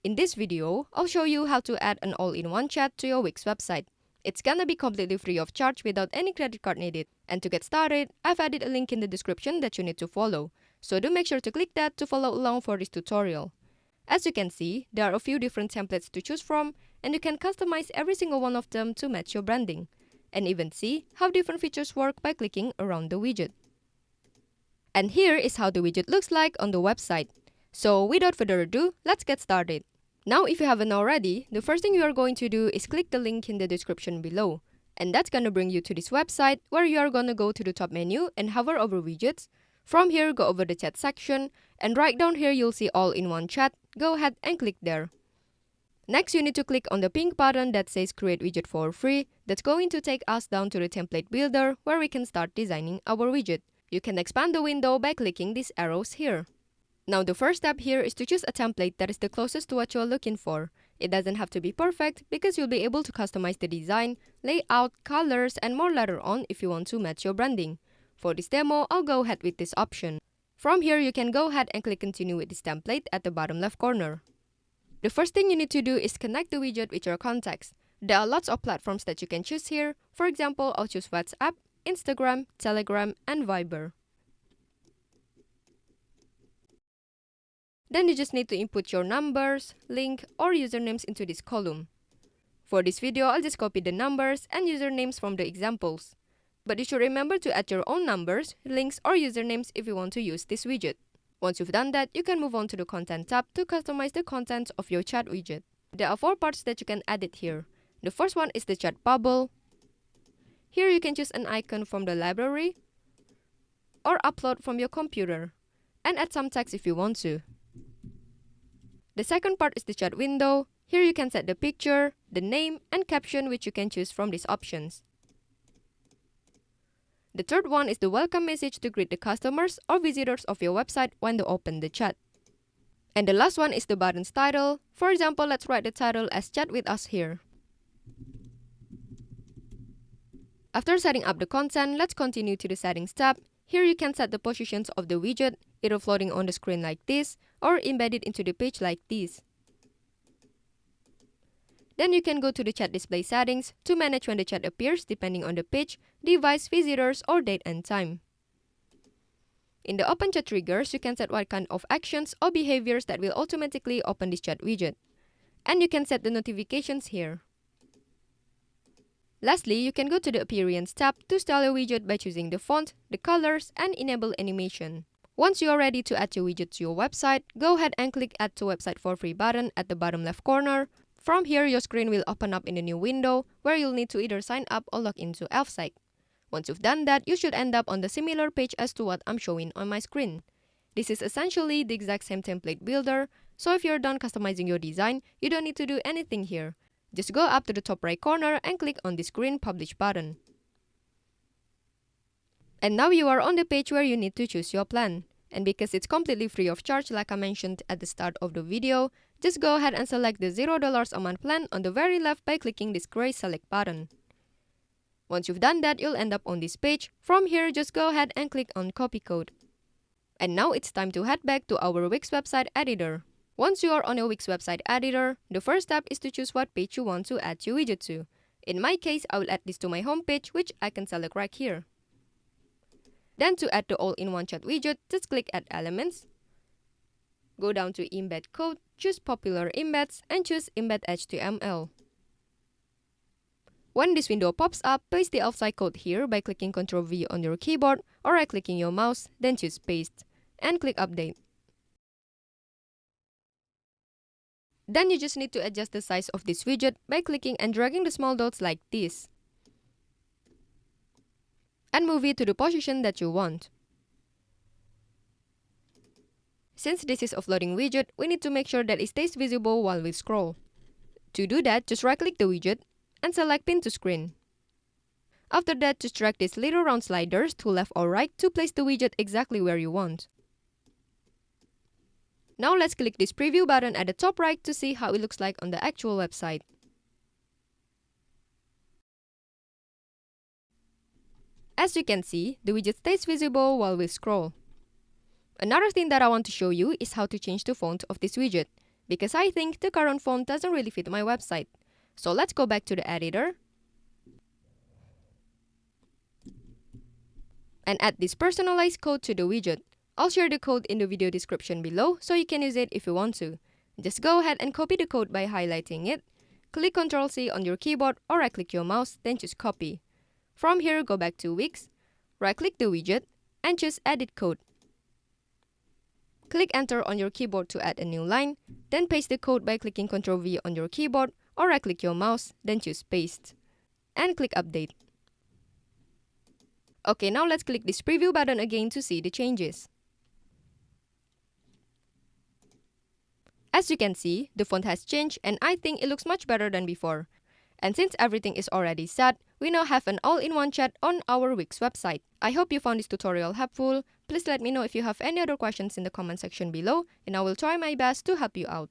In this video, I'll show you how to add an all-in-one chat to your Wix website. It's gonna be completely free of charge without any credit card needed. And to get started, I've added a link in the description that you need to follow. So do make sure to click that to follow along for this tutorial. As you can see, there are a few different templates to choose from, and you can customize every single one of them to match your branding. And even see how different features work by clicking around the widget. And here is how the widget looks like on the website. So without further ado, let's get started. Now if you haven't already, the first thing you are going to do is click the link in the description below. And that's gonna bring you to this website where you are gonna go to the top menu and hover over widgets. From here, go over the chat section, and right down here you'll see all-in-one chat. Go ahead and click there. Next, you need to click on the pink button that says create widget for free. That's going to take us down to the template builder where we can start designing our widget. You can expand the window by clicking these arrows here. Now the first step here is to choose a template that is the closest to what you're looking for. It doesn't have to be perfect because you'll be able to customize the design, layout, colors, and more later on if you want to match your branding. For this demo, I'll go ahead with this option. From here, you can go ahead and click continue with this template at the bottom left corner. The first thing you need to do is connect the widget with your contacts. There are lots of platforms that you can choose here. For example, I'll choose WhatsApp, Instagram, Telegram, and Viber. Then you just need to input your numbers, link, or usernames into this column. For this video, I'll just copy the numbers and usernames from the examples. But you should remember to add your own numbers, links, or usernames if you want to use this widget. Once you've done that, you can move on to the Content tab to customize the contents of your chat widget. There are 4 parts that you can edit here. The first one is the chat bubble. Here you can choose an icon from the library or upload from your computer and add some text if you want to. The second part is the chat window. Here you can set the picture, the name, and caption which you can choose from these options. The third one is the welcome message to greet the customers or visitors of your website when they open the chat. And the last one is the button's title. For example, let's write the title as Chat with Us here. After setting up the content, let's continue to the Settings tab. Here you can set the positions of the widget, either floating on the screen like this, or embedded into the page like this. Then you can go to the chat display settings to manage when the chat appears depending on the page, device, visitors, or date and time. In the open chat triggers, you can set what kind of actions or behaviors that will automatically open this chat widget. And you can set the notifications here. Lastly, you can go to the Appearance tab to style your widget by choosing the font, the colors, and enable animation. Once you are ready to add your widget to your website, go ahead and click Add to Website for Free button at the bottom left corner. From here, your screen will open up in a new window where you'll need to either sign up or log into Elfsight. Once you've done that, you should end up on the similar page as to what I'm showing on my screen. This is essentially the exact same template builder, so if you're done customizing your design, you don't need to do anything here. Just go up to the top right corner and click on this green Publish button. And now you are on the page where you need to choose your plan. And because it's completely free of charge like I mentioned at the start of the video, just go ahead and select the $0 a month plan on the very left by clicking this gray Select button. Once you've done that, you'll end up on this page. From here, just go ahead and click on Copy Code. And now it's time to head back to our Wix website editor. Once you are on your Wix website editor, the first step is to choose what page you want to add your widget to. In my case, I will add this to my home page, which I can select right here. Then to add the all-in-one chat widget, just click Add Elements. Go down to Embed Code, choose Popular Embeds, and choose Embed HTML. When this window pops up, paste the Elfsight code here by clicking Ctrl V on your keyboard or right-clicking your mouse, then choose Paste, and click Update. Then you just need to adjust the size of this widget by clicking and dragging the small dots like this. And move it to the position that you want. Since this is a floating widget, we need to make sure that it stays visible while we scroll. To do that, just right-click the widget and select Pin to Screen. After that, just drag these little round sliders to left or right to place the widget exactly where you want. Now let's click this preview button at the top right to see how it looks like on the actual website. As you can see, the widget stays visible while we scroll. Another thing that I want to show you is how to change the font of this widget. because I think the current font doesn't really fit my website. So let's go back to the editor and add this personalized code to the widget. I'll share the code in the video description below so you can use it if you want to. Just go ahead and copy the code by highlighting it. Click Ctrl+C on your keyboard or right-click your mouse, then choose Copy. From here, go back to Wix, right-click the widget, and choose Edit Code. Click Enter on your keyboard to add a new line, then paste the code by clicking Ctrl+V on your keyboard or right-click your mouse, then choose Paste. And click Update. Okay, now let's click this preview button again to see the changes. As you can see, the font has changed and I think it looks much better than before. And since everything is already set, we now have an all-in-one chat on our Wix website. I hope you found this tutorial helpful. Please let me know if you have any other questions in the comment section below, and I will try my best to help you out.